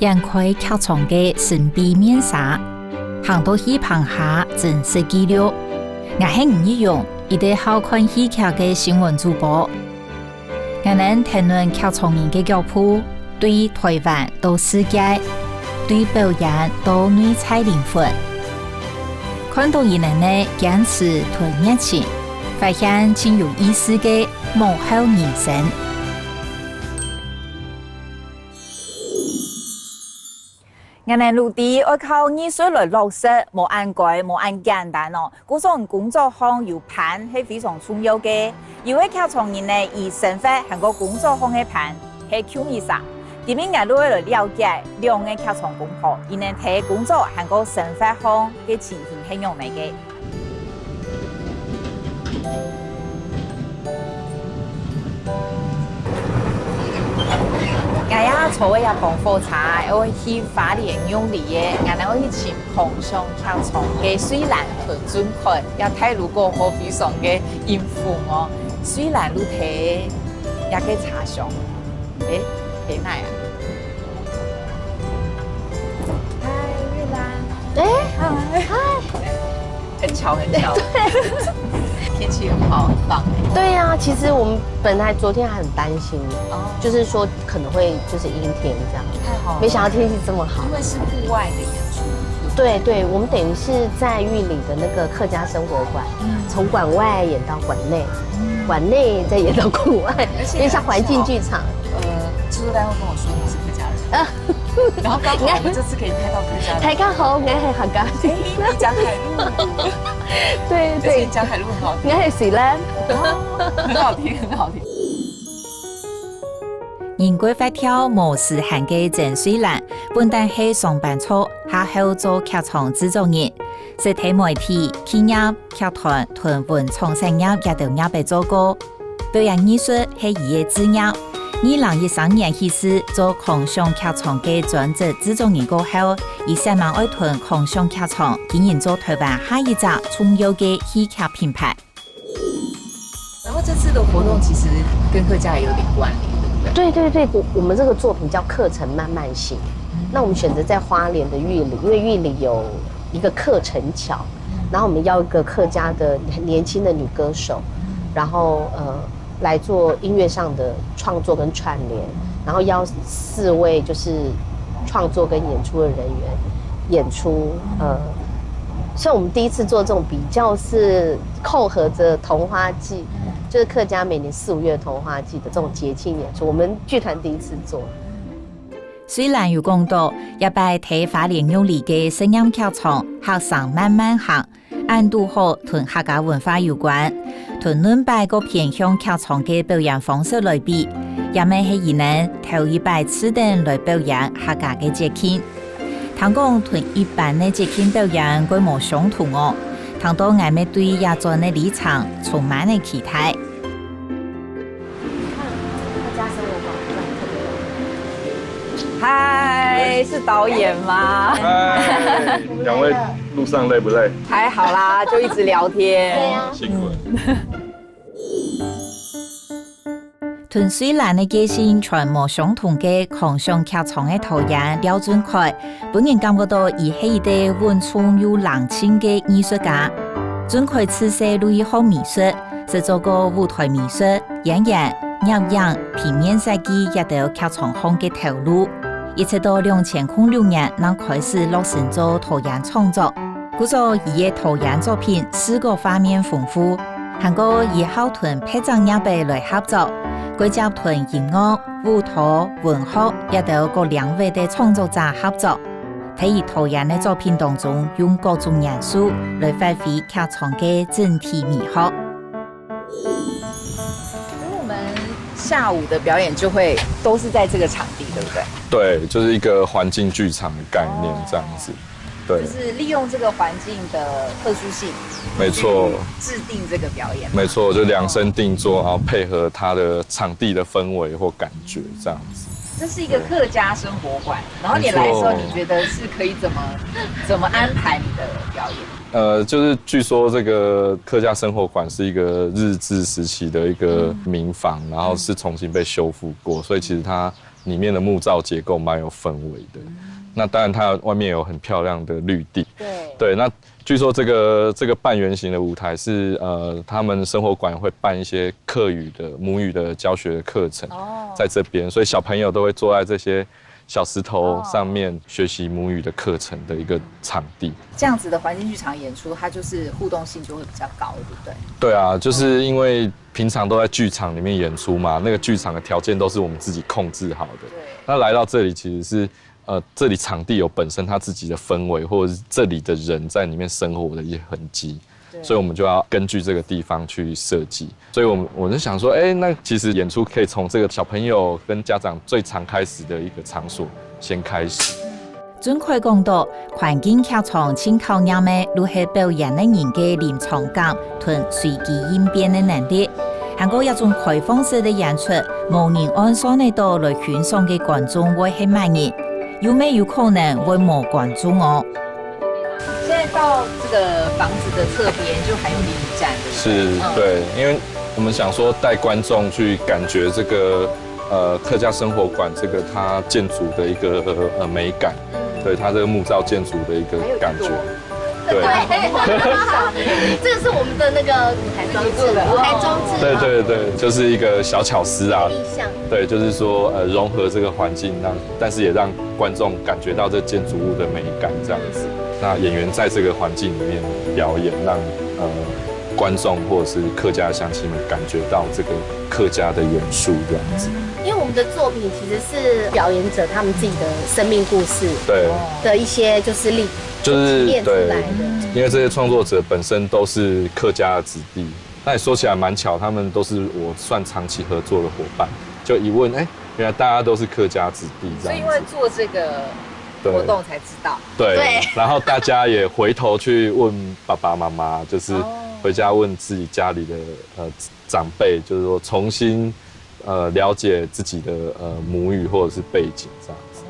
掩盖客场的神秘面纱，行到戏棚下真实记录。我係唔一樣，一啲好看戲劇嘅新聞主播，我能談論客場人嘅腳步，對台灣到世界，對表演到內在靈魂，看到人嘅堅持同熱情，發現真有意思嘅幕後人生。我哋陸地要靠藝術來落實，冇按改，冇按簡單哦。嗰種工作項有伴係非常重要嘅，因為客場人呢以生活和個工作項嘅伴係緊密上。點樣我都會來了解兩個客場功課，而能睇工作和個生活項嘅情形係樣嚟嘅。我要坐一趟火車，我去花蓮用力嘅，我去前空上客場嘅水蘭屯轉開，要睇路過河非常嘅陰風哦。水蘭路睇也個茶香，睇哪呀？嗨，玉蘭，嗨，很巧很巧。天氣很好，很棒。对呀，其实我们本来昨天还很担心，就是说可能会就是阴天这样，太好了，没想到天气这么好。因为是户外的演出。对对，我们等于是在玉里的那个客家生活馆，从馆外演到馆内，馆内再演到馆外，有点像环境剧场。制作单位跟我说你是客家人，然后刚好我们这次可以拍到客家人。台刚好，我系客家。你讲海陆。对对，讲海陆很好听。我系水蘭，很好聽，很好聽。人鬼發跳模式行嘅鄭水蘭，本單係上班族，下後做劇場製作人，實體媒體、企業、劇團同文創產業也都業被做過。表演藝術係伊嘅職業。2013年起始做空想劇場嘅專職製作人過後，以7萬愛屯空想劇場經營做台灣下一隻重要嘅戲劇品牌。然後這次的活動其實跟客家也有點關聯，對不對？对，我們這個作品叫課程慢慢行。那我們選擇在花蓮的玉里，因為玉里有一個客城橋，然後我們要一個客家的很年輕的女歌手，然後來做音樂上的創作跟串聯，然後邀4位就是創作跟演出的人員演出。所以我們第一次做這種比較是扣合着桐花季，就是客家每年4、5月桐花季的這種節慶演出，我們劇團第一次做。雖然有講到一擺睇花蓮玉里嘅聲音劇場學生慢慢行，按度好同客家文化有關，同兩擺個偏向劇場嘅表演方式來比，也咪係伊能頭一擺次等來表演客家嘅節慶。聽講同一般嘅節慶表演規模相同哦，聽到我咪對亞洲嘅立場充滿了期待。嗨，是導演嗎？嗨，兩位路上累不累？還好啦，就一直聊天。對啊，辛苦了。同水蘭嘅個性全無相同嘅空想劇場嘅導演廖俊凱，本人感覺到伊係一個穩重又冷靜嘅藝術家。俊凱自細留意學美術，是做過舞台美術、演員、攝影、平面設計，也都有劇場行嘅頭路。一直到2006年，能開始落成做導演創作。故作伊嘅導演作品視覺畫面豐富，韓國以後同拍掌業備來合作，佢集團音樂、舞蹈、文學，也都有各兩位嘅創作者合作。喺伊導演嘅作品當中，用各種元素來發揮劇場嘅整體美學。下午的表演就會都是在這個場地，對不對？對，就是一個環境劇場的概念，這樣子。對，就是利用這個環境的特殊性，沒錯，制定這個表演。沒錯，就量身定做，然後配合它的場地的氛圍或感覺，這樣子。這是一個客家生活館，然後你來的時候，你覺得是可以怎麼安排你的表演？就是據說這個客家生活館是一個日治時期的一個民房，然後是重新被修復過，所以其實它里面的木造结构蛮有氛围的。那当然，它外面有很漂亮的绿地。对，那据说这个半圆形的舞台是他们生活馆会办一些客语的母语的教学的课程，在这边，所以小朋友都会坐在这些小石头上面学习母语的课程的一个场地。这样子的环境剧场演出，它就是互动性就会比较高，对不对？对啊，就是因为平常都在剧场里面演出嘛，那个剧场的条件都是我们自己控制好的。对。那来到这里其实是。这里场地有本身它自己的氛围，或者是这里的人在里面生活的一些痕迹，所以我们就要根据这个地方去设计。所以我就想说，那其实演出可以从这个小朋友跟家长最常开始的一个场所先开始。准确讲到，环境剧场请考验的，如何表演的人嘅临场感同随机应变的能力。还有一种开放式的演出，无人按上呢度来欣赏嘅观众会係乜嘢？有没有可能会没观众哦？现在到这个房子的侧边就还有淋雨站，是，对，因为我们想说带观众去感觉这个客家生活馆这个它建筑的一个美感，对它这个木造建筑的一个感觉。对，这个是我们的那个舞台装置，对，就是一个小巧思啊。对，就是说融合这个环境，但是也让观众感觉到这建筑物的美感这样子。那演员在这个环境里面表演，让观众或者是客家乡亲们感觉到这个客家的元素这样子。因为我们的作品其实是表演者他们自己的生命故事，对的一些就是练出来的。因为这些创作者本身都是客家的子弟，那也说起来蛮巧，他们都是我算长期合作的伙伴。就一问，原来大家都是客家子弟这样子。所以因为做这个活动才知道。对。然后大家也回头去问爸爸妈妈，就是回家问自己家里的长辈，就是说重新了解自己的母语或者是背景这样子。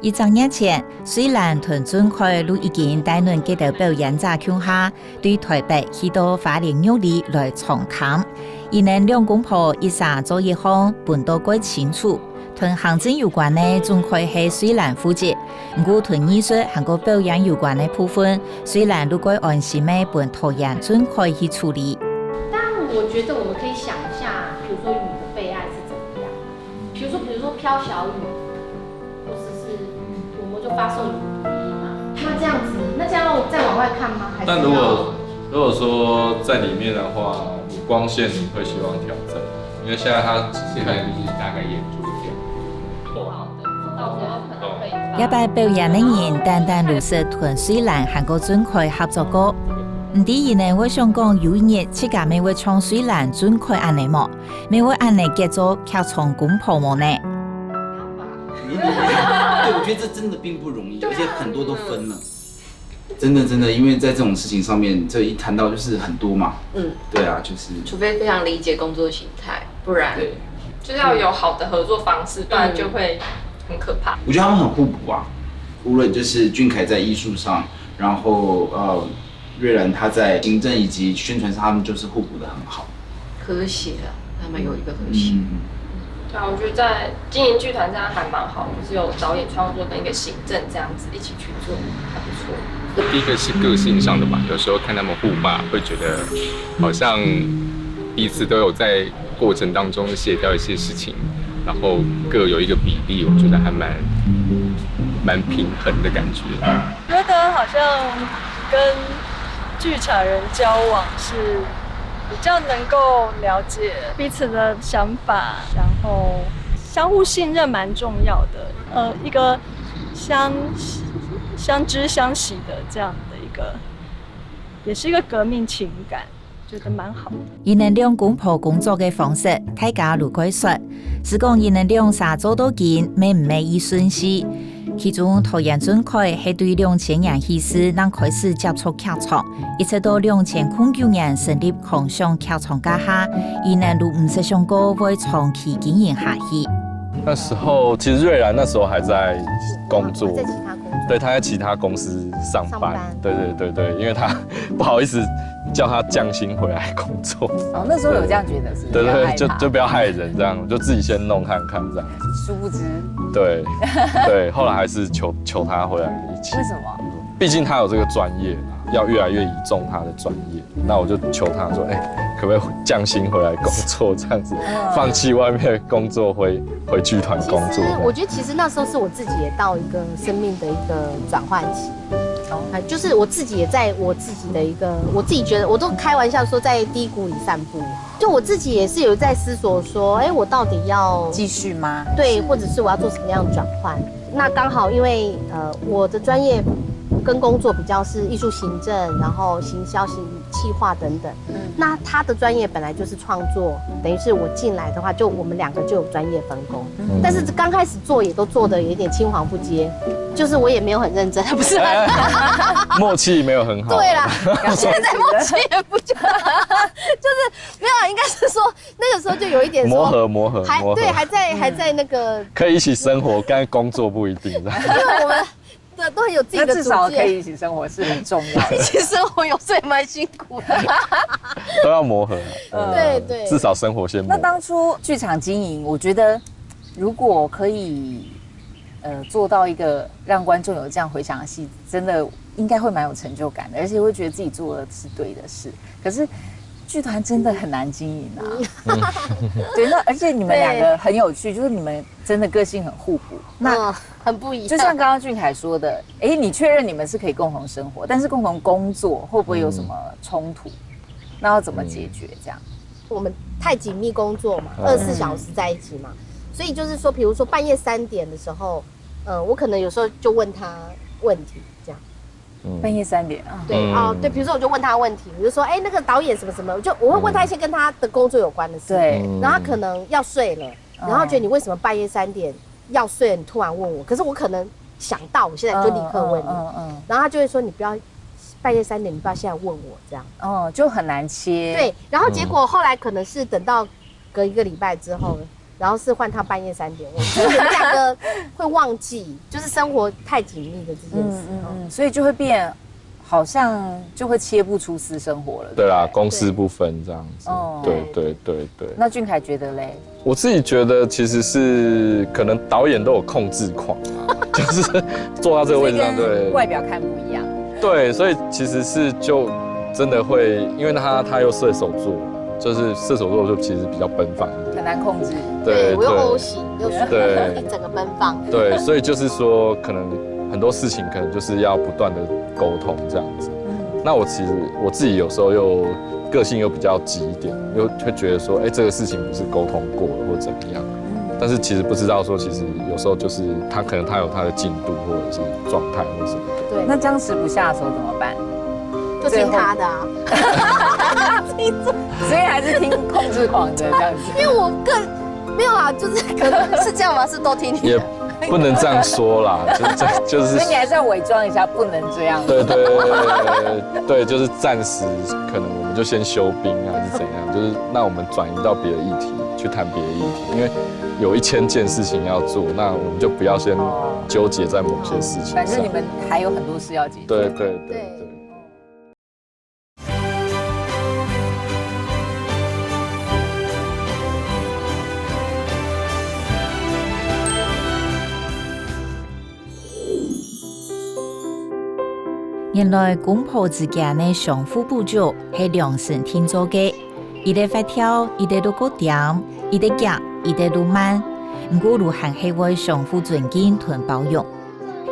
1年前，虽然屯准开路已经带领几道表演者腔下，对台北去到花莲玉里来重看。2年2公婆一下做一項，本都歸清楚。同行政有關的總會係雖然負責，不過同藝術和個表演有關的部分，雖然都該按時咩本拖延準可去處理。但我覺得我們可以想一下，比如說雨的備案是怎麼樣，比如說飄小雨，或者是我們就發送雨讀音嘛。那這樣子，那這樣再往外看嗎？還是但如果說在裡面的話，光線你會希望調整，因為現在它現在就是大概演出這樣。一班表演的人單單如實同雖然韓國準開合作過，唔知伊呢會想講有一日自家咪會唱雖然準開安尼麼，咪會安尼叫做劇場公婆麼呢？對，我覺得這真的並不容易，而且很多都分了。真的，因為在這種事情上面，這一談到就是很多嘛。對啊，就是除非非常理解工作形態，不然就是要有好的合作方式，不然就會很可怕。我覺得他們很互補啊，無論就是俊凱在藝術上，然後瑞然他在行政以及宣傳上，他們就是互補得很好。和諧啊，他們有一個和諧。对啊，我覺得在經營劇團這樣還蠻好，就是有導演創作跟一個行政這樣子一起去做，還不錯。第一個是個性上的吧，有時候看他們互罵，會覺得好像彼此都有在過程當中協調一些事情，然後各有一個比例，我覺得還蠻平衡的感覺。覺得好像跟劇場人交往是比較能夠了解彼此的想法，然後相互信任蠻重要的。一個相知相惜的這樣的一個，也是一個革命情感，覺得蠻好的。伊能兩公婆工作嘅方式，大家如果說，是講伊能兩啥做到緊，咩唔咩易順勢。其中拖延準開係對2000年起時，讓開始接觸劇場，一直到2009年成立空想劇場家下，伊能都唔是想過會長期經營下去。那時候其實瑞然那時候還在工作，在其他工对，他在其他公司上班。上班对对对对，因为他不好意思叫他降薪回来工作。哦，那时候有这样觉得是不是？对对，不要害他就不要害人这样，就自己先弄看看这样。殊不知对对，后来还是求他回来一起。为什么？毕竟他有这个专业嘛，要越来越倚重他的专业。那我就求他说，可不可以降薪回来工作这样子，放弃外面的工作回剧团工作。我觉得其实那时候是我自己也到一个生命的一个转换期。就是我自己也在我自己的一个，我自己觉得我都开玩笑说在低谷里散步，就我自己也是有在思索说，我到底要继续吗？对，或者是我要做什么样的转换？那刚好因为我的专业跟工作比较是艺术行政，然后行销、企划等等。那他的专业本来就是创作，等于是我进来的话，就我们两个就有专业分工。但是刚开始做也都做的有点青黄不接，就是我也没有很认真，不是默契没有很好。对啦，现在默契也不就，就是没有，应该是说那个时候就有一点磨合，对，还在那个可以一起生活，但工作不一定。因为我们。都很有自己的主见，至少可以一起生活是很重要的。一起生活有时候也蛮辛苦的，都要磨合。对，至少生活先磨合。那当初剧场经营，我觉得如果可以做到一个让观众有这样回响的戏，真的应该会蛮有成就感的，而且会觉得自己做的是对的事。可是剧团真的很难经营啊。对，那而且你们两个很有趣，就是你们真的个性很互补。那很不一样，就像刚刚俊凯说的，你确认你们是可以共同生活，但是共同工作会不会有什么冲突？那要怎么解决？这样，我们太紧密工作嘛，24小时在一起嘛，所以就是说，比如说半夜3点的时候，我可能有时候就问他问题，这样。半夜3点啊？对，比如说我就问他问题，我就说，那个导演什么什么，我会问他一些跟他的工作有关的事，对，然后他可能要睡了，然后觉得你为什么半夜3点？要睡了，你突然问我，可是我可能想到，我现在就立刻问你，然后他就会说你不要半夜3点，你不要现在问我这样，就很难切。对，然后结果后来可能是等到隔1个礼拜之后，然后是换他半夜3点问，所以你们两个会忘记，就是生活太紧密的这件事，所以就会变。好像就会切不出私生活了。对啦，公私不分这样子。对。那俊凯觉得嘞？我自己觉得其实是可能导演都有控制狂啊，就是坐到这个位置上，对，外表看不一样。对，所以其实是就真的会，因为他又射手座，就是射手座就其实比较奔放一点，很难控制。对，我又 O 型，又是一整个奔放。对，所以就是说可能很多事情可能就是要不断的沟通这样子。那我其实我自己有时候又个性又比较急一点，又会觉得说，这个事情不是沟通过了或怎么样。但是其实不知道说，其实有时候就是他可能他有他的进度或者是状态或什么的。对，那僵持不下的时候怎么办？就听他的啊。所以还是听控制狂的这样子。因为我没有啊，就是可能是这样吗？是都听你的。不能这样说啦，就是。所以你还是要伪装一下，不能这样。对，就是暂时可能我们就先休兵还是怎样，就是那我们转移到别的议题去谈别的议题，因为有1000件事情要做，那我们就不要先纠结在某些事情上。反正你们还有很多事要解决。对。原来公婆之間的相互補助係量身定做嘅，伊哋發跳，伊哋都高點，伊哋夾，伊哋都慢，唔過路還係會相互尊敬同包容。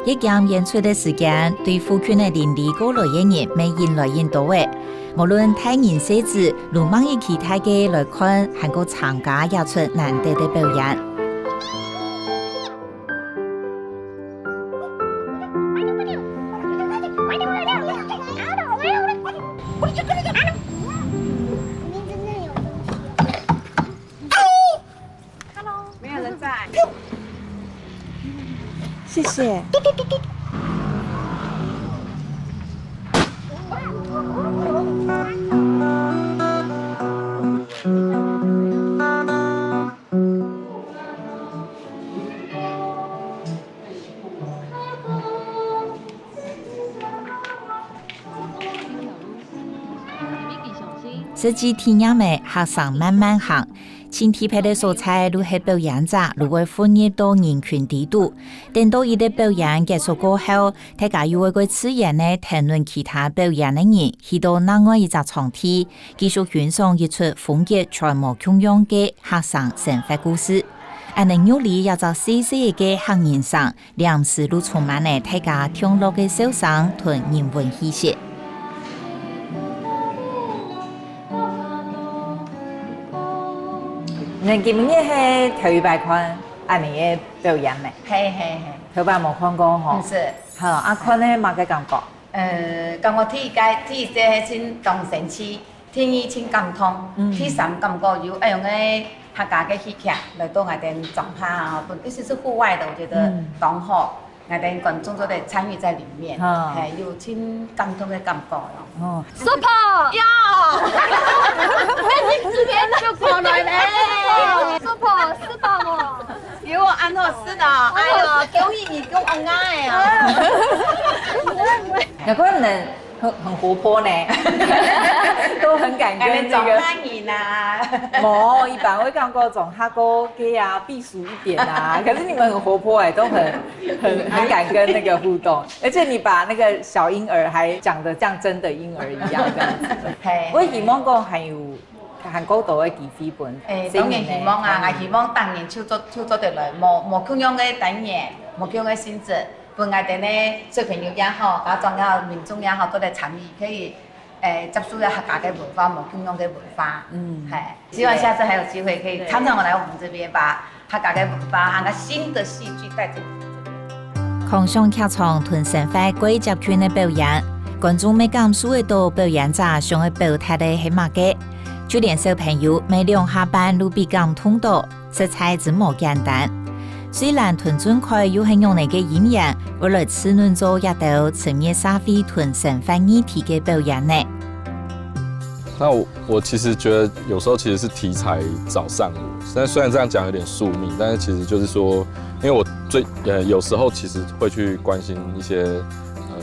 一減演出的時間，對附近的鄰里過來嘅人，咪引來引到嘅。無論太人細子，路網以其他嘅來看，還個參加也出難得的表演。谢谢。设计体验的学生慢慢行。前提配的素材都係表演者，如會歡迎到人群地度。等到一啲表演結束過後，大家又會自然呢談論其他表演的人，去到另外一隻場地，繼續欣賞一出風格全無共樣嘅學生生活故事。而能有里有就細細嘅客人上，兩時都充滿呢大家聽落嘅笑聲同人文氣息。你今日係頭一擺看安尼嘅表演咩？係，頭擺冇看過吼。是。好，啊看咧嘛個感覺。感覺體即係真動神氣，天意真感通，體上感覺有用嘅客家嘅戲劇來到我哋狀態啊，尤其是戶外的，我覺得當好。我哋觀眾都得參與在裡面，有真感動嘅感覺咯。Super 要，你這邊就過來咧 ，Super 喎，有安樂是的，哎呦，恭喜你跟我愛啊！有個人很活潑呢，都很敢跟那個。冇，一般會感覺總客哥給啊避暑一點啊，可是你們很活潑哎，都很敢跟那個互動，而且你把那個小嬰兒還講得像真的嬰兒一樣，這樣子。我希望講還有韓國度嘅機會本。當然希望啊，我希望當然操作得來，冇咁樣嘅等嘢，冇咁樣嘅性質。本我哋呢小朋友也好，家長也好，民眾也好，都嚟參與，可以接觸一下客家嘅文化，冇共樣嘅文化。希望下次還有機會可以常常來我們這邊，把客家嘅文化和個新的戲劇帶進這邊。狂想劇場同生活貴集團嘅表演，觀眾沒感受得到表演者想去表達嘅係乜嘅，就連小朋友每兩下班都比感通到，實在真冇簡單。雖然屯尊開有很用力嘅演員，為來刺嫩做一道呈現社會同生活議題嘅表演呢。那我其實覺得有時候其實是題材找上我，但雖然這樣講有點宿命，但是其實就是說，因為我有時候其實會去關心一些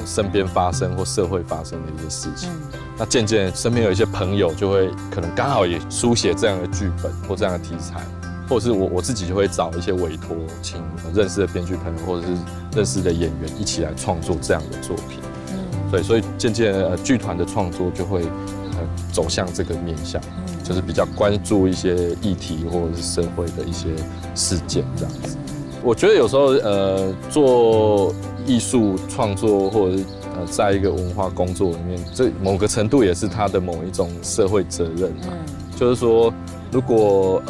身邊發生或社會發生的一些事情。那漸漸身邊有一些朋友就會可能剛好也書寫這樣的劇本或這樣的題材。或者是我自己就會找一些委託，請認識的編劇朋友或者是認識的演員一起來創作這樣的作品。所以漸漸劇團的創作就會走向這個面向，就是比較關注一些議題或者是社會的一些事件這樣子。我覺得有時候做藝術創作或者是在一個文化工作裡面，這某個程度也是它的某一種社會責任嘛。就是說，如果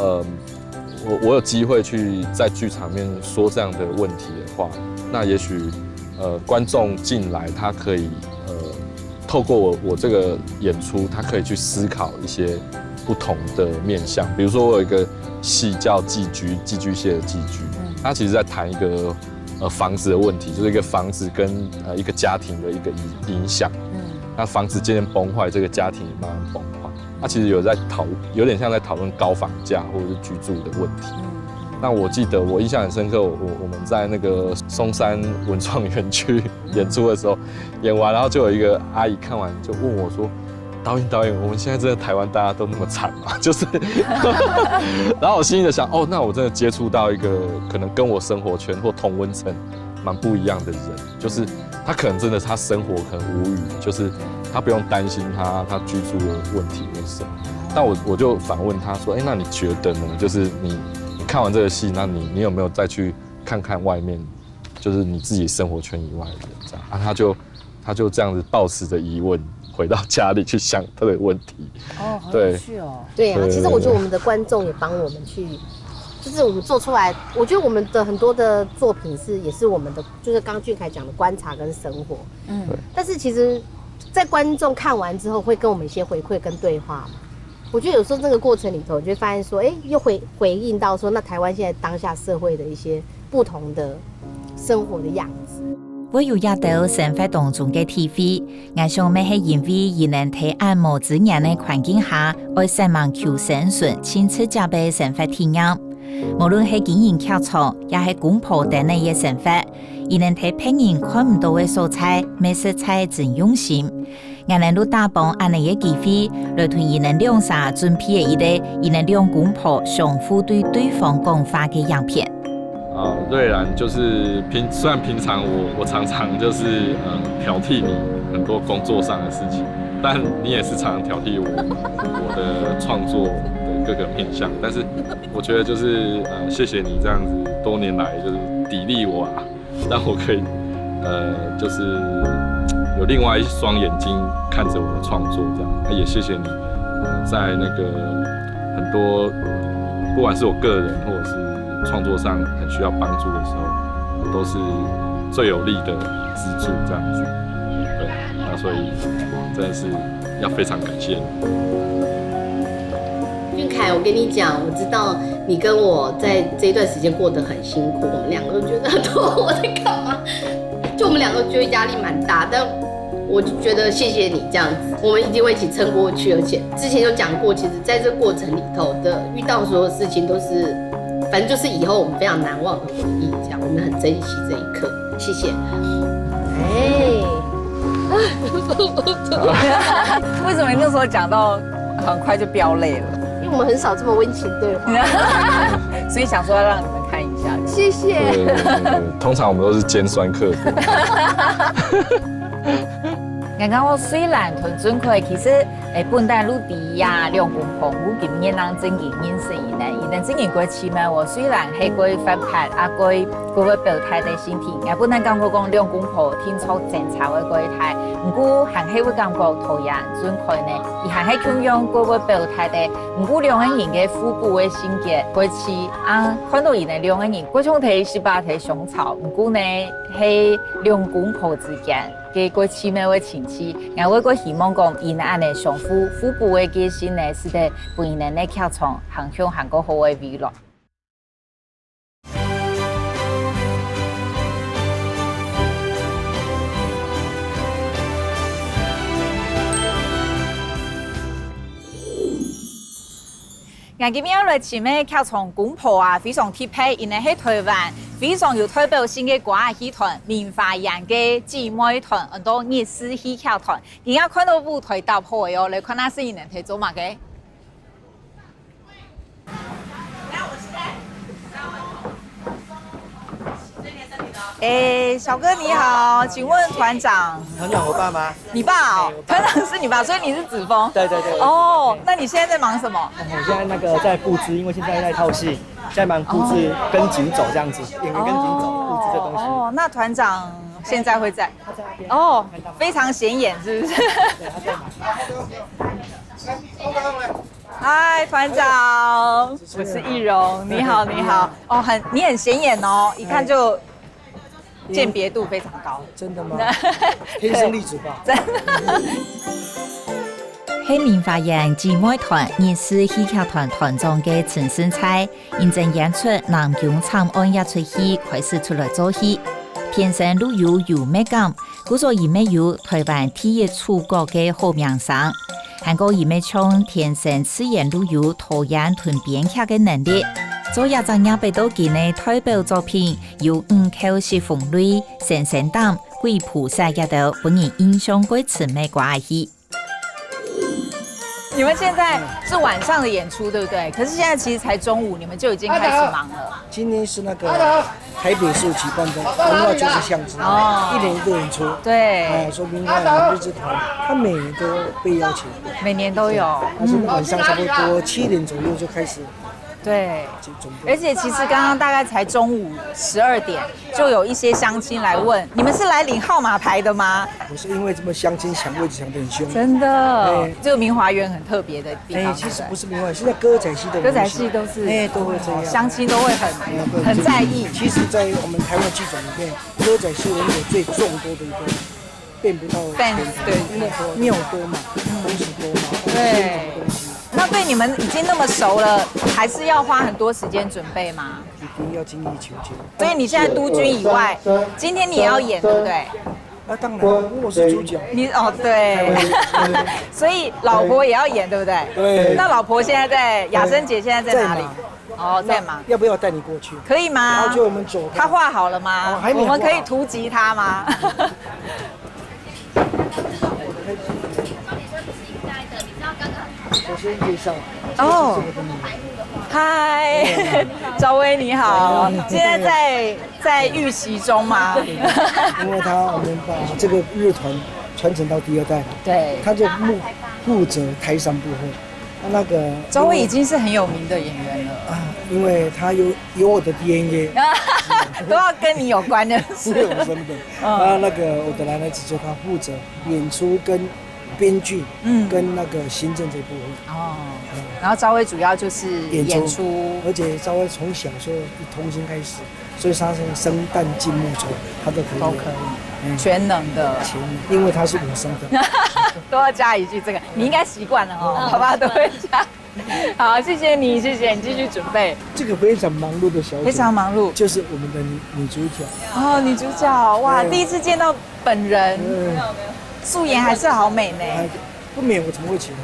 我有機會去在劇場面說這樣的問題的話，那也許觀眾進來，他可以透過我這個演出，他可以去思考一些不同的面向。比如說我有一個戲叫寄居蟹的寄居，它其實在談一個房子的問題，就是一個房子跟一個家庭的一個影響。那房子漸漸崩壞，這個家庭也慢慢崩壞。他其實有點像在討論高房價或者是居住的問題。那我記得我印象很深刻，我們在那個松山文創園區演出的時候，演完然後就有一個阿姨看完就問我說：“導演，我們現在真的台灣大家都那麼慘嗎？”就是，然後我心裡在想，哦，那我真的接觸到一個可能跟我生活圈或同溫層蠻不一樣的人，就是他可能真的他生活可能無虞，就是他不用擔心他居住的問題或什麼。但我就反問他說：“那你覺得呢？就是你看完這個戲，那你有沒有再去看看外面，就是你自己生活圈以外的人？這樣啊？”他就這樣子抱持着疑問回到家裡去想他的問題。哦，好有趣哦。對啊，其實我覺得我們的觀眾也幫我們去。就是我們做出來，我覺得我們的很多的作品也是我們的，就是剛剛俊凱講的觀察跟生活。但是其實，在觀眾看完之後，會跟我們一些回饋跟對話嘛。我覺得有時候這個過程裡頭，你就會發現說，又回應到說，那台灣現在當下社會的一些不同的生活的樣子。我有一道生活當中嘅體會，我想咩係因為而能喺按摩自然嘅環境下，愛上網求生存，親切加倍生活體驗。無論係經營劇場，也係公婆等嘅嘢生活，而能睇別人看唔到嘅素材，咩色彩真用心。我们都打帮安尼嘅机会，来同伊能两啥准备的一个伊能两公婆相互对对方讲话嘅样片。瑞兰就是虽然平常我常常就是挑剔你很多工作上的事情，但你也是常常挑剔我的创作的各个面向。但是我觉得就是谢谢你这样子多年来就是砥砺我啊，让我可以就是有另外一双眼睛看着我的创作这样。也谢谢你在那个很多不管是我个人或者是创作上很需要帮助的时候，都是最有力的支柱，这样子。对，那所以真的是要非常感谢你。俊凯，我跟你讲，我知道你跟我在这一段时间过得很辛苦，我们两个都觉得我在干嘛？就我们两个觉得压力蛮大，但我就觉得谢谢你这样子，我们一定会一起撑过去。而且之前有讲过，其实在这过程里头的遇到所有事情都是。反正就是以后我们非常难忘的回忆，这样我们很珍惜这一刻，谢谢。为什么你那时候讲到很快就飙泪了？因为我们很少这么温情对话，所以想说要让你们看一下。谢谢。对，通常我们都是尖酸刻薄。刚刚我虽然同准确，其实本地陆地呀，两公婆我今年能真正认识伊能真正过去嘛，我虽然系过翻拍，过表态的身体，也本来感觉讲两公婆天初正常的过态，不过还系会感觉讨厌准确呢，伊还系同样过表态的，不过两个人嘅互补的性格过去看到伊哋两个人嗰種睇18睇相吵，不過呢係兩公婆之間嘅個奇妙嘅情緒，我個希望講伊哋安尼相互補嘅個性呢，使得俾伊哋呢劇場行向行個好嘅未來。我今日來前面劇場公婆啊，非常貼配，因為喺台灣非常有代表性嘅歌戲團、棉花羊嘅姊妹團，很多日式戲劇團。而家看到舞台搭配哦，你看那是伊能睇做乜嘅？小哥你好，請問團長？團長我爸嗎？你爸哦，團長是你爸，所以你是子峰。對對對。哦，那你現在在忙什麼？我現在那個在布置，因為現在在套戲，現在忙布置跟緊走這樣子，演員跟緊走布置這東西。哦，那團長現在會在？他在那邊。哦，非常顯眼，是不是？對，他在哪？嗨，團長，我是易容，你好，你好。哦，你很顯眼哦，一看就。鉴別度非常高，真的嗎？天生麗質吧。真的。喺棉花羊姊妹團日式戲劇團團長嘅陳勝猜，認真演出南京長安一出戲，開始出來做戲。天生都有優美感，故作而沒有台灣第一出國嘅好名聲。韓國而沒唱天生自然都有拖延同編劇嘅能力。做一張也被到佢嘅代表作品有5口是風雷、神神膽、鬼菩薩一道，本人印象鬼詞美關係。你們現在是晚上的演出，對不對？可是現在其實才中午，你們就已經開始忙了。今天是那個台北市舉辦的文化就是相聲，一年一個演出。對，說明看日之團，他每年都被邀請，每年都有。但是晚上差不多7點左右就開始。對，而且其實剛剛大概才中午12點，就有一些鄉親來問，你們是來領號碼牌的嗎？不是，因為這麼鄉親搶位置搶得很兇。真的，這個明華園很特別的地方。其實不是明華園，現在歌仔戲的歌仔戲都是，都會這樣，鄉親都會很在意。其實，在我們台灣劇種裡面，歌仔戲人有最眾多的一個，變不到前台，對，因為廟多嘛，東西多嘛，對。那對你們已經那麼熟了，還是要花很多時間準備嗎？一定要精益求精。所以你現在督軍以外，今天你也要演，對不對？當然，我是主角。你哦，對。所以老婆也要演，對不對？對。那老婆現在在雅珍姐現在在哪裡？哦，在忙。要不要帶你過去？可以嗎？然後就我們走。他畫好了嗎？我們可以突擊他嗎？首先介绍，哦，嗨，赵薇你好，现在在预习中吗？因为我们把这个乐团传承到第2代，对，他就负责台上部分。那个赵薇已经是很有名的演员了啊，因为他有我的 DNA， 都要跟你有关的，是我身份。那个我的来来子就他负责演出跟编剧，跟那个行政这部分。哦，然后赵薇主要就是演出，而且赵薇从小说童星开始，所以他是生旦净末丑，他都可以，全能的。因为他是我生的，都要加一句这个，你应该习惯了哦，好吧，都会加。好，谢谢你，谢谢你，继续准备。这个非常忙碌的小姐，非常忙碌，就是我们的女主角。哦，女主角，哇，第一次见到本人，素颜还是好美呢。不美我怎么会请她？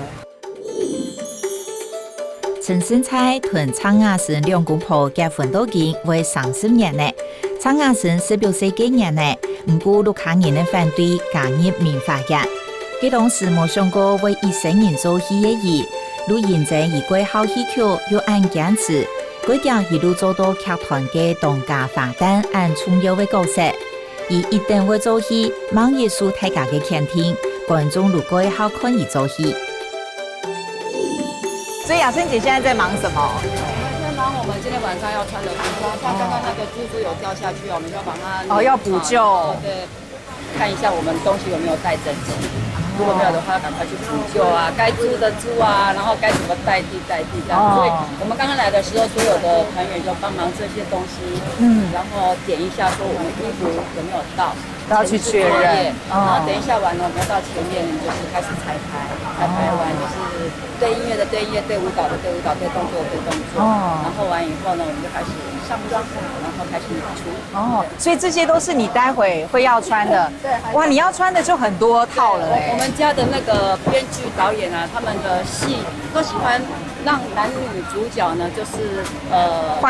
陈生菜同蔡雅生两公婆结婚都已經為30年呢。蔡雅生19歲嘅年呢，唔顧陸家人的反對，加入民法嘅。佢當時冇想過為一生人做戲嘅嘢，錄認真而歸好戲曲又按堅持，佢將一路做到劇團嘅當家花旦按重要嘅角色。而一定會做戲，望藝術大家嘅傾聽，觀眾如果好看而做戲。所以雅生姐现在在忙什么？在忙我们今天晚上要穿的服装，像刚刚那个珠珠有掉下去，我们就把它要补救。对，看一下我们东西有没有带整齐，如果没有的话，赶快去补救啊，该租的租啊，然后该怎么代替这样。所以我们刚刚来的时候，所有的团员就帮忙这些东西，然后点一下说我们衣服有没有到。都要去确认，然后等一下完了，我们要到前面就是开始彩排，彩排完就是对音乐的对音乐，对舞蹈的对舞蹈，对动作的对动作，然后完以后呢，我们就开始上妆，然后开始演出。哦，所以这些都是你待会会要穿的。对，哇，你要穿的就很多套了哎。我们家的那个编剧导演啊，他们的戏都喜欢让男女主角呢，就是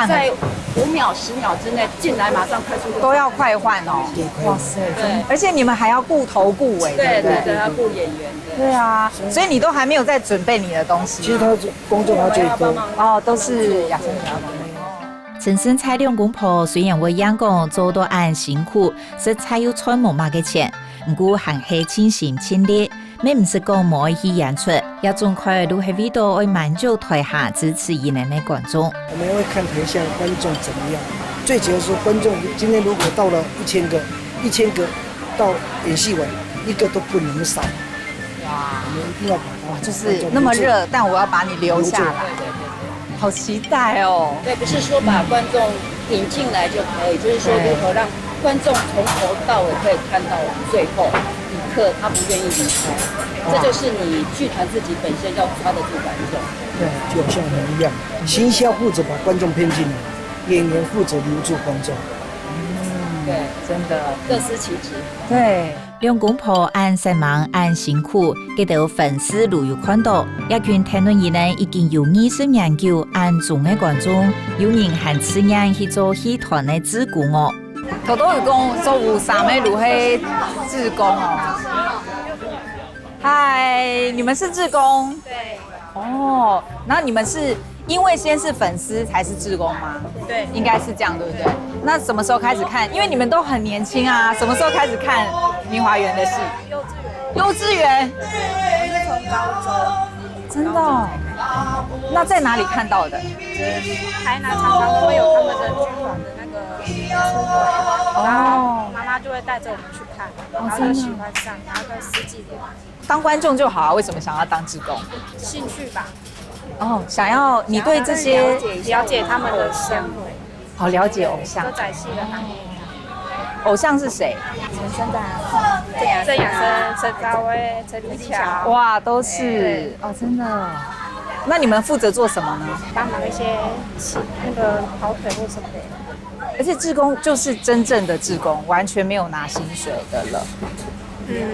在5秒10秒之内进来，马上快速都要快换哦。哇塞，对，而且你们还要顾头顾尾，对，要顾演员。对啊，所以你都还没有在准备你的东西。其实他工作他最多哦，都是雅生姐要帮忙。陈生菜兩公婆雖然為員工做到按辛苦，實際要賺冇乜嘅錢，不過還係盡心盡力。咩唔是講冇愛去演出，也總快都係為到愛滿足台下支持藝人的觀眾。我們會看台下觀眾怎麼樣，最主要是觀眾今天如果到了1000個到演戲完，1個都不能少。哇，我們一定要把它就是那麼熱，但我要把你留下來。好期待哦！对，不是说把觀眾引進來就可以，就是說如何讓觀眾從頭到尾可以看到最後一刻，他不願意離開。這就是你劇團自己本身要抓得住觀眾。對，就像我們一樣，行銷負責把觀眾騙進來，演員負責留住觀眾。對，真的各司其職。對。兩公婆按實忙按辛苦，給到粉絲如有看到，一群談論藝人已經有20年久，按眾嘅觀眾，有人還自願去做戲團嘅志工哦。頭都有講做有3個如係志工哦。嗨，你們是志工？對。哦，然後你們是因為先是粉絲才是志工嗎？對，應該是這樣，對不對？那什麼時候開始看？因為你們都很年輕啊，什麼時候開始看明華園的戲？幼稚園。我是從高中。真的哦？那在哪裡看到的？就是台南常常都會有他們的劇團的那個出軌，然後媽媽就會帶着我們去看，然後就喜歡上，然後就10幾年。當觀眾就好啊，為什麼想要當志工？興趣吧。哦，想要你對這些了解他們的生活，好了解偶像。歌仔戲的行業。偶像是誰？陳生的、鄭雅生、陳昭薇、陳立橋。哇，都是哦，真的。那你們負責做什麼呢？幫忙一些那個跑腿或什麼的。而且志工就是真正的志工，完全沒有拿薪水的了。沒有。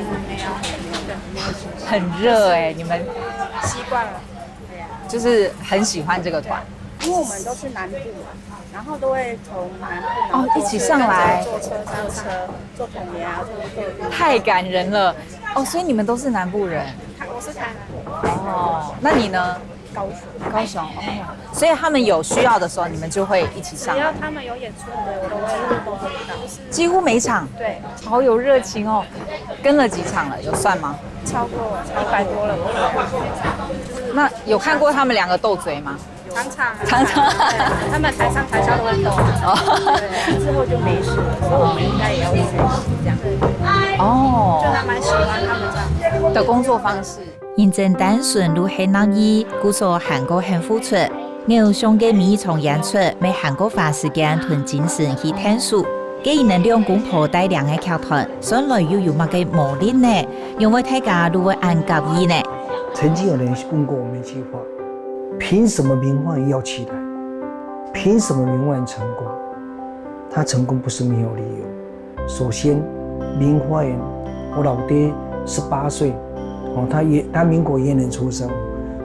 很熱哎，你們習慣了。就是很喜歡這個團，因為我們都是南部嘛，然後都會從南部一起上來坐車上車，坐統聯啊，坐客運。太感人了哦！所以你們都是南部人。我我是台南。哦，那你呢？高雄。高雄哦，所以他们有需要的时候，你们就会一起上。只要他们有演出，我都几乎都会到。几乎每场。对。好有热情哦！跟了几场了？有算吗？超过100多了。那有看过他们2个斗嘴吗？常常，他们台上台下都会斗。对，之后就没事了，所以我们应该也要学习这样。哦。就还蛮喜欢他们这样的工作方式。认真单纯如係鬧意，故所韓國很付出。偶像嘅每一場演出，每韓國花時間同精神去探索。既然兩公婆帶兩個劇團，上來又有乜嘅磨練呢？因為大家都會按夾意呢。曾經有人問過我們一句話：憑什麼明華園要起來？憑什麼明華園成功？他成功不是沒有理由。首先，明華園，我老爹18歲。他民國元年出生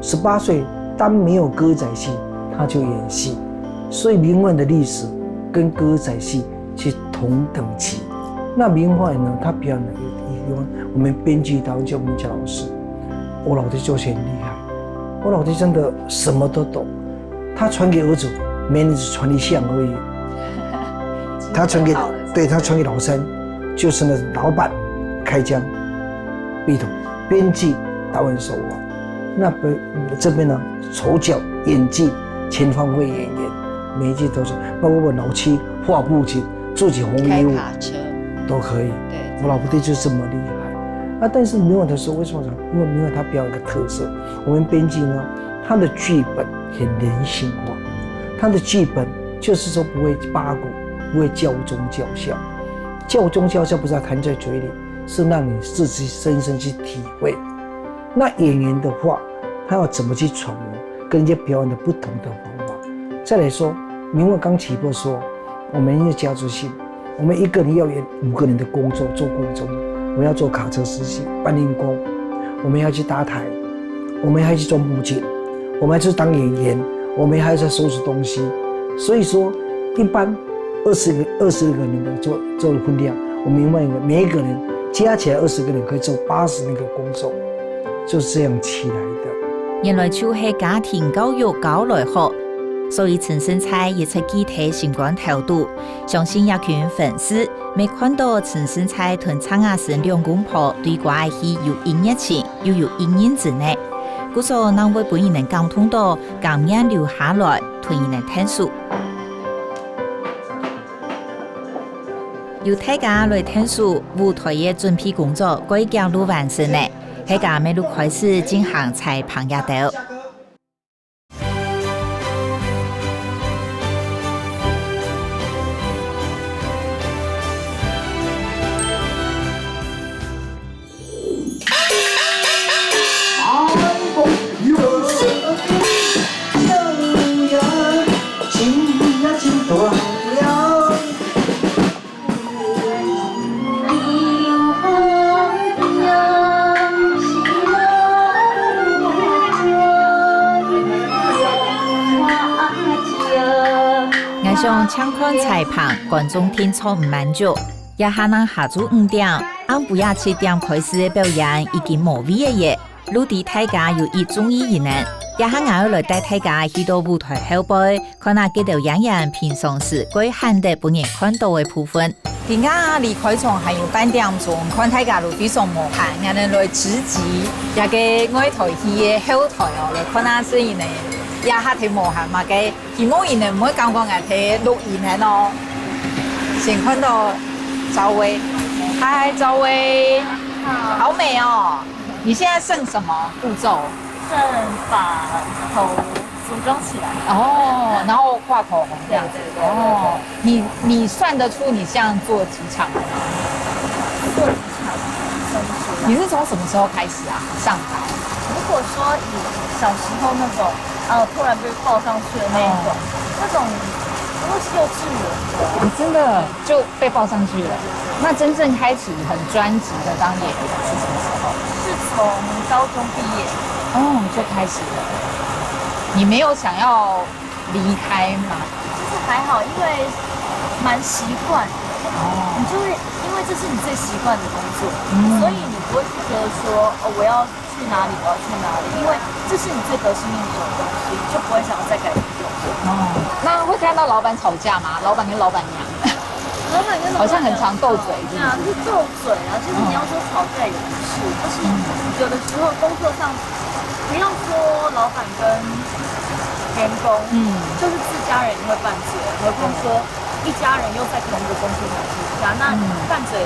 ，18歲，當沒有歌仔戲，他就演戲，所以明華園的歷史跟歌仔戲是同等級。那明華園呢，他表演的地方，我們編劇導演叫我們家老師，我老爹就是很厲害，我老爹真的什麼都懂，他傳給兒子，沒人只傳一項而已，他傳給老三，就是那老闆開江，筆頭。編劇、導演手腕，那這邊呢，手腳、演技全方位演員，每一季都是，包括我老七畫布景、自己紅衣服，都可以。對，我老婆爹就是這麼厲害。但是明晚的時候為什麼？因為明晚他表演一個特色，我們編劇呢，他的劇本很人性化，他的劇本就是說不會八股，不會教宗教校，教宗教校不是要彈在嘴裡。是讓你自己深深去體會。那演員的話，他要怎麼去揣摩跟人家表演的不同的方法。再來說，明華剛起步說，我們要家族性，我們一個人要演5個人的工作做工種，我們要做卡車司機、搬運工，我們要去搭台，我們還要去做布景，我們還去當演員，我們還要在收拾東西。所以說，一般20個人的做分量，我們明白每一個人。加起來20個人可以做80那個工作，就是這樣起來的。原來就是家庭教育教來好，所以陳生菜也出具體相關態度。相信一群粉絲沒看到陳生菜同蔡亞生兩公婆對關係有陰熱情，又有陰影之內。故所能為本人能溝通到感染留下來，同人能探索。由大家來探索舞台嘅準備工作，該交路完成呢。大家每路開始進行彩排也到。像搶看彩排，觀眾聽錯唔滿足，也可能下晝5點，晏午夜7點開始嘅表演已經無味嘅嘢。陸地大家有意中意而能，也係我來帶大家去到舞台後背，看下幾條演員平常時該看得本人看到嘅部分。點解離開場還有半點鐘，看大家都非常無閒，我哋來直擊一個外台戲嘅後台哦，來看下聲音嘅。也係睇無限嘛嘅，希望人哋唔會感覺我睇錄影嘅咯。先看到趙薇，嗨，趙薇，好美哦！你現在剩什麼步驟？剩把頭服裝起來。哦，然後畫口紅這樣子。哦，你算得出你這樣做幾場嗎？做幾場？你是從什麼時候開始啊？上台？如果說以小時候那種。突然被抱上去的那一種，那種都是幼稚園，你真的就被抱上去了。那真正開始很專職的當演員是什麼時候？是從高中畢業，就開始了。你沒有想要離開嗎？其實還好，因為蠻習慣的。你就會因為這是你最習慣的工作，所以你不會覺得說我要去哪里我要去哪里，因为这是你最得心应手的东西，就不会想要再改变就好。那会看到老板吵架吗？老板跟老板娘，老板跟老板娘好像很常斗嘴，对啊，是斗嘴啊。其实你要说吵架也不是，就是有的时候工作上，不要说老板跟员工，就是自家人也会拌嘴，何况说一家人又在同一个公司体系下，那拌嘴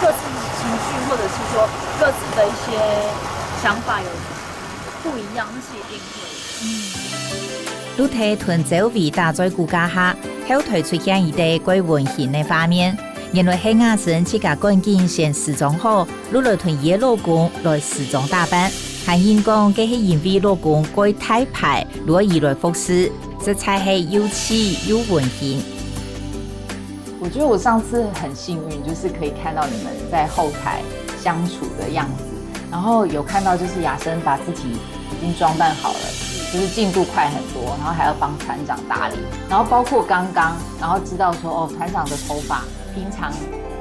各自情绪或者是说各自的一些想法有不一样，那是一定会的。如睇屯周围大在骨架下，後推出現一啲歸溫馨嘅畫面，因為係亞生自家趕緊先試裝好，如來屯爺老公來試裝打扮，韓英講佢係因為老公過太派，攞而來服侍，這才係又氣又溫馨。我覺得我上次很幸運，就是可以看到你們在後台相處的樣子，然後有看到就是雅生把自己已經裝扮好了，就是進度快很多，然後還要幫團長打理，然後包括剛剛，然後知道說哦，團長的頭髮平常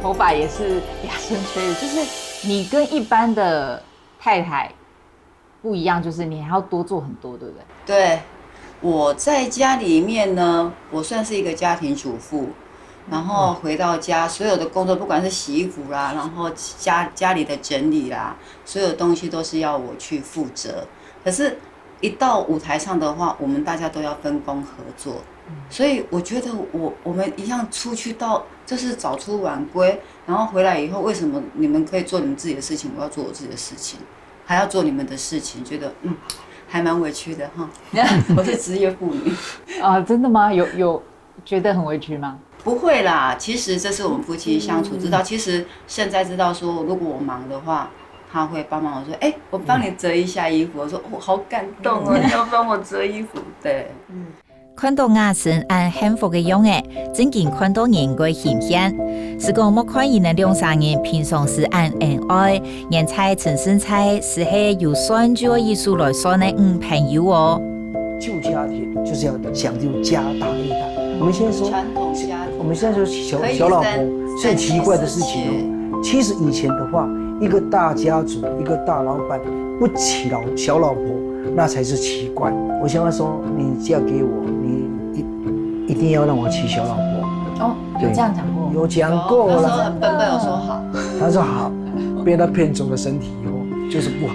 頭髮也是雅生吹的，就是你跟一般的太太不一樣，就是你還要多做很多，對不對？对，我在家里面呢，我算是一个家庭主妇。然后回到家，所有的工作，不管是洗衣服啦，然后家里的整理啦，所有东西都是要我去负责。可是，一到舞台上的话，我们大家都要分工合作。所以我觉得我们一样出去到就是早出晚归，然后回来以后，为什么你们可以做你们自己的事情，我要做我自己的事情，还要做你们的事情，觉得还蛮委屈的哈。我是职业妇女啊，真的吗？有觉得很委屈吗？不会啦，其实这是我们夫妻相处之道。其实现在知道说，如果我忙的话，他会帮忙我说，我帮你折一下衣服。我说，好感动哦，你要帮我折衣服。对，看到亞生按幸福嘅樣嘅，真見看到人嘅形象。是講莫看伊嘅2-3年平常時按恩愛，人才陳生才是係由酸椒藝術來說嘅朋友哦。旧家庭就是要讲究家大业大。我们现在说传统家庭，我们现在说小老婆是很奇怪的事情哦。其实以前的话，一个大家族，一个大老板不娶小老婆，那才是奇怪。我想要说，你嫁给我，你一定要让我娶小老婆。哦，有这样讲过？有讲过了。他说很笨笨，我说好。他说好，被他骗走了身体以后就是不好，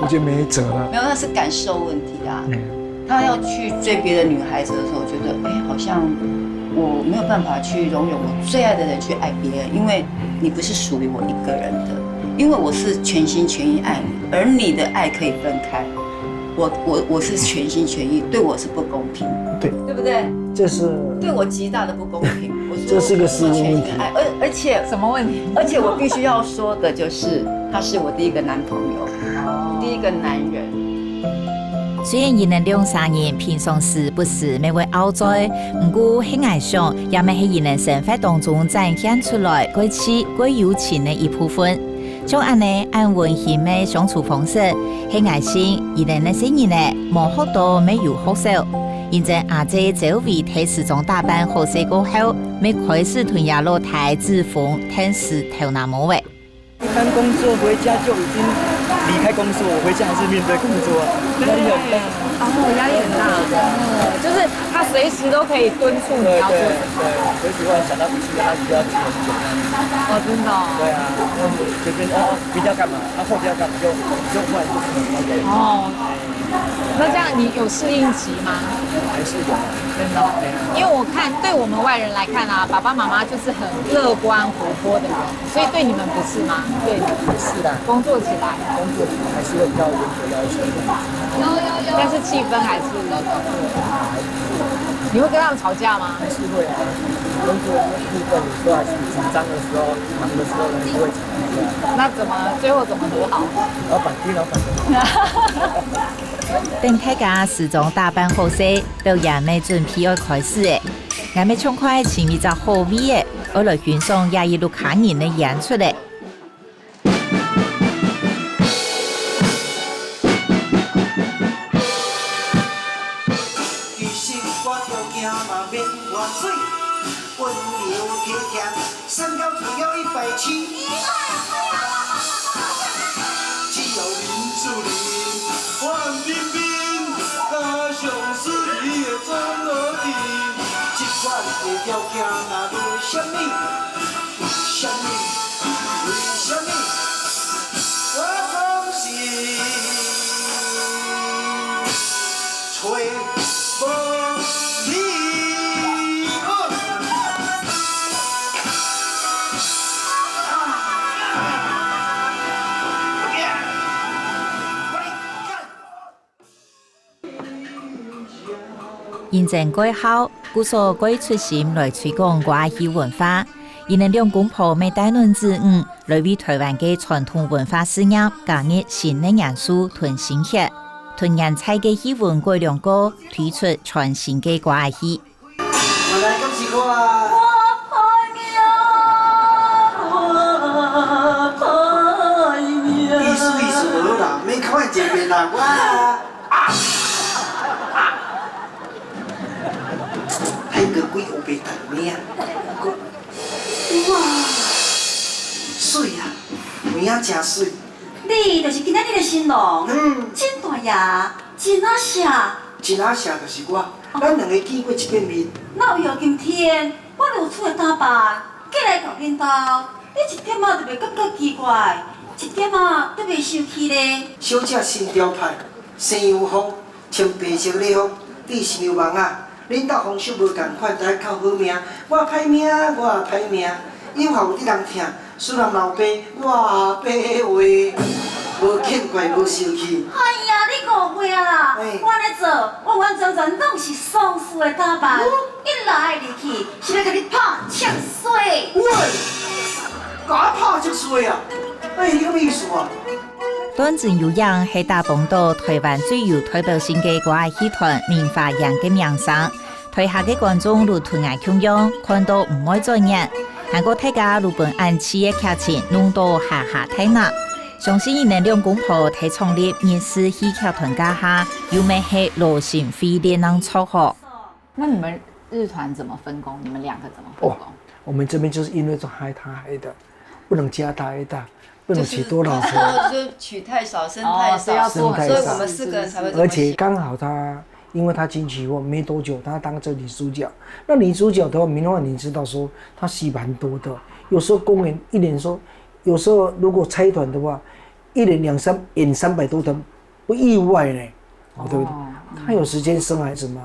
我就没辙了。没有，那是感受问题啊。他要去追别的女孩子的时候，觉得好像我没有办法去容忍我最爱的人去爱别人，因为你不是属于我一个人的，因为我是全心全意爱你，而你的爱可以分开，我是全心全意，对我是不公平，对不对？这是对我极大的不公平。这是个私人问题，而且什么问题？而且我必须要说的就是，他是我第一个男朋友，第一个男人。雖然伊能2-3年平常時不是每位拗在，不過喺藝上也咪喺伊能生活當中展現出來貴氣貴友情的一部分。像安尼按溫馨嘅相處方式，喺藝性伊能那些人呢冇學到沒有學少。現在阿姐周圍睇時裝打扮好勢過後，咪開始屯亞露台自封天使頭拿模位。一般工作回家就已經離開工作，我回家還是面對工作，壓力很大。壓力很大，就是他隨時都可以敦促你要做什麼。對，隨時忽然想到不是，他就要提很久。真的。對啊，隨便明天要幹嘛，後天要幹嘛，就忽然就可以。那這樣你有適應期嗎？還是有。真的，因為我看對我們外人來看啊，爸爸媽媽就是很樂觀活潑的人，所以對你們不是嗎？對，不是啦。工作起來還是會比較嚴格要求。但是氣氛還是。你會跟他們吵架嗎？還是會啊。工作部分有時候還是緊張的時候、忙的時候呢，就會吵架。那最後怎麼和好？老闆跟老闆。等大家時裝打扮好勢，表演咪準備要開始嘅，我咪暢快前面就好味嘅，我來欣賞也一路看人嘅演出嚟。其實我條件嘛免偌水，溫柔體貼，身高只有170。只有民主条行那为什么？为什么？为什么？我总是找无你。疫情过後，故所改出心來推廣歌戲文化。伊能兩公婆每大輪之5來為台灣嘅傳統文化事業加入新的元素同新血，同人才嘅戲文改良過，推出全新嘅歌戲。我來恭喜我啊！意思意思好啦，免看我這邊啦，我。還個鬼有白等咩啊？哇，水啊，妹仔真水。你就是今仔日的新郎，真大爺，真阿寫。真阿寫就是我，咱兩個見過一遍面。哪有今天，我如此的打扮，過來到恁兜，你一點仔都袂感覺奇怪，一點仔都袂生氣咧。小姐新潮派，生有風，穿白色禮服，你是流氓啊！恁兜風俗無共款，大家靠好命，我歹命，我歹命，以後有啲人聽，雖然老爸我白話，無欠怪無生氣。哎呀，你誤會啊啦！我安尼做，完完全全拢是喪屍的打扮，一來入去是要甲你拍赤水。喂，甲我拍赤水啊！哎，你有意思啊？短陣有樣係打動到台灣最有代表性嘅歌戲團明華人嘅名聲，台下嘅觀眾如團愛共樣，看到唔愛再演。韓國大家如本按次嘅劇情弄到下下睇納，相信伊能兩公婆喺創立日式戲劇團家下，有咩係羅心非連能撮合。那你們日團怎麼分工？你們兩個怎麼分工？我們這邊就是因為害他害的，不能加大一大。不能娶多老婆，就娶太少，生太少，所以我們4個人才會。而且剛好他，因為他進去後沒多久，他當這女主角。那女主角的話，明話你知道說，他戲蠻多的。有時候公演一年說，有時候如果拆團的話，一年演300多團，不意外呢，對不對？他有時間生孩子嗎？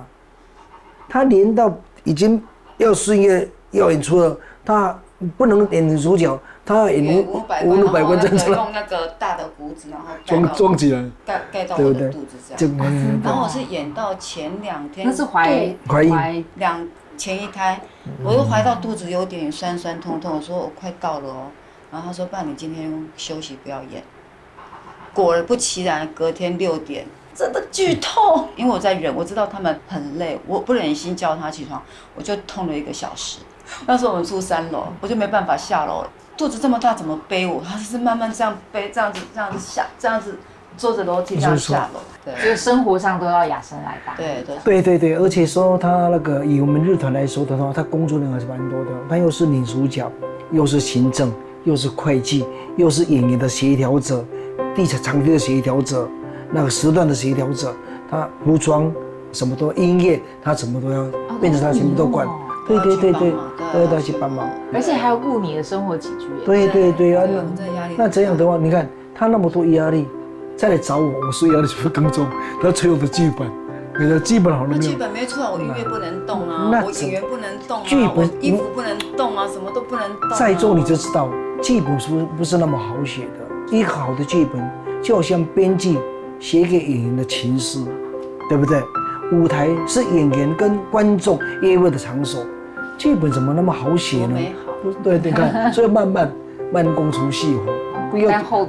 他連到已經要順業要演出了，他不能演女主角。他演500關真的，用那個大的鬍子，然後裝起來，蓋到我的肚子這樣。然後我是演到前2天，那是懷前一胎，我又懷到肚子有點酸酸痛痛，我說我快到了哦。然後他說爸，你今天休息不要演。果不其然，隔天6點，真的劇痛，因為我在忍，我知道他們很累，我不忍心叫他起床，我就痛了1個小時。那時候我們住3樓，我就沒辦法下樓。肚子這麼大，怎麼背我？他是慢慢這樣背，這樣子下，這樣子坐着樓梯這樣下樓。對，就是生活上都要亞生來打。對，而且說他那個以我們日團來說的話，他工作量還是蠻多的。他又是女主角，又是行政，又是會計，又是演員的協調者，地產場地的協調者，那個時段的協調者，他服裝什麼都音樂，他什麼都要，變成他全部都管。對，都要去幫忙，而且還要顧你的生活起居。對啊，那這樣的話，你看他那麼多壓力，再來找我，我所以壓力就會更重。他催我的劇本，你的劇本好了沒有？劇本沒出來，我音樂不能動啊，我演員不能動啊，我衣服不能動啊，什麼都不能動。在座你就知道，劇本不是那麼好寫的。一個好的劇本，就好像編劇寫給演員的情詩，對不對？舞台是演員跟觀眾約會的場所。劇本怎麼那麼好寫呢？對，你看，所以慢工出細活，不要搓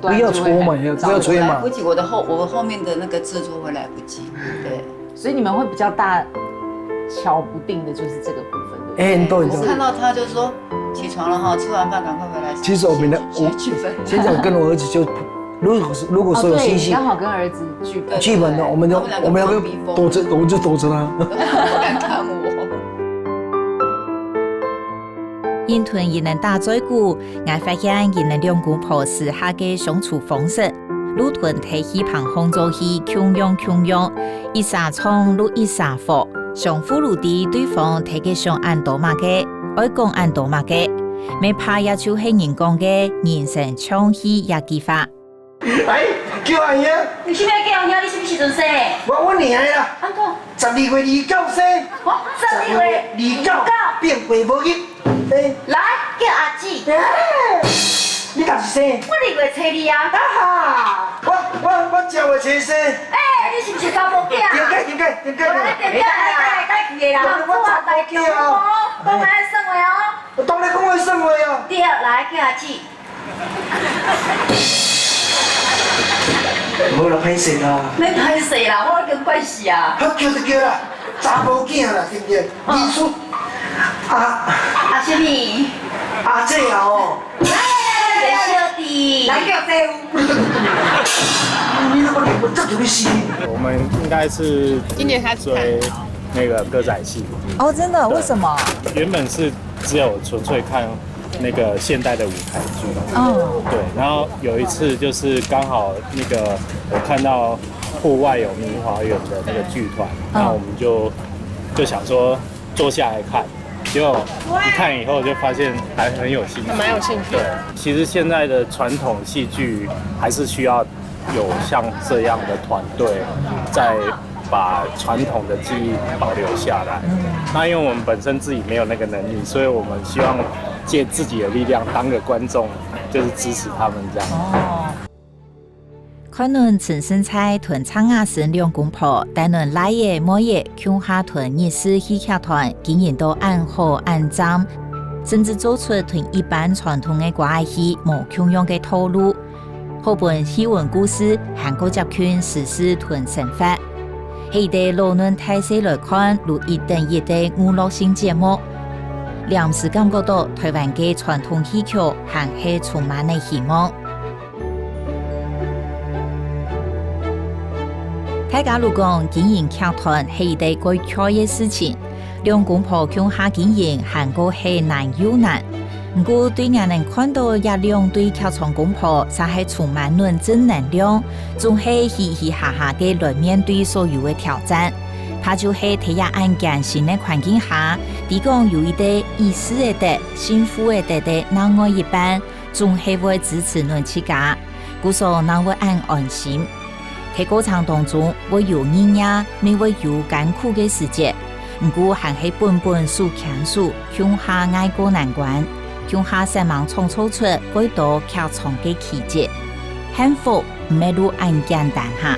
嘛，不要催嘛。來不及，我後面的那個製作會來不及。對，所以你們會比較大瞧不定的，就是這個部分。對，我看到他就說起床了哈，吃完飯趕快回來。其實我們現在我跟我兒子就，如果說有信息，剛好跟兒子劇本的，我們兩個躲着，我們就躲着他。不敢看我。因屯亦能打嘴鼓，我發現亦能兩公婆私下嘅相處方式。魯屯睇戲棚紅做戲，強用，一撒蔥，魯一撒火，上俘虏地对方提嘅上按多嘛嘅，愛講按多嘛嘅，咪怕也就係人講嘅人生創意也技法。來，叫阿爺。你是要叫阿爺？你什麼時陣生？我娘的啦。安怎12月29生。我12月29變過無日。來，叫阿姊。你哪是生？我2月初2啊。我10月初生。你是不是交無囝？點解？我來解決的啦。我大叫哦，講來算話哦。我當你講話算話哦。對，來叫阿姊。無啦，歹勢啦。你歹勢啦，我跟關係啊。好叫就叫啦，查某囝啦，對不對？你說阿什麼？阿姐啊哦。來小弟，來叫姐夫。你怎麼給我這種戲？我們應該是今年開始追那個歌仔戲。哦，真的？為什麼？原本是只有純粹看那個現代的舞台劇。哦。對，然後有一次就是剛好那個我看到戶外有明華園的那個劇團，然後我們就想說坐下來看。結果一看以後就發現還很有興趣，蠻有興趣。對，其實現在的傳統戲劇還是需要有像這樣的團隊，再把傳統的記憶保留下來。那因為我們本身自己沒有那個能力，所以我們希望借自己的力量當個觀眾，就是支持他們這樣。可能陳生菜團唱亞生兩公婆，但能來夜末夜強下團日式戲劇團，竟然都按好按站，甚至做出同一般傳統嘅歌戲無共樣嘅套路。好本戲文故事，韓國集團實施團生法，係對老嫩大細來看，如一等一的娛樂性節目。臨時感覺到台灣嘅傳統戲曲還係充滿嘅希望。大家如講經營劇團係一件過巧嘅事情，兩公婆強下經營，韓國係難又難。不過對眼能看到一兩對劇場公婆，實係充滿論正能量，總係嘻嘻哈哈嘅來面對所有嘅挑戰。怕就係睇下安艱新嘅環境下，地講有一啲意思嘅啲、幸福嘅啲難愛一般，總係會支持論自家，故所難會安心。喺過程當中，會有意義，未會有艱苦嘅時節。不過還係本本數強數，向下捱過難關，向下希望創造出許多劇場嘅奇蹟。幸福唔係路咁簡單嚇。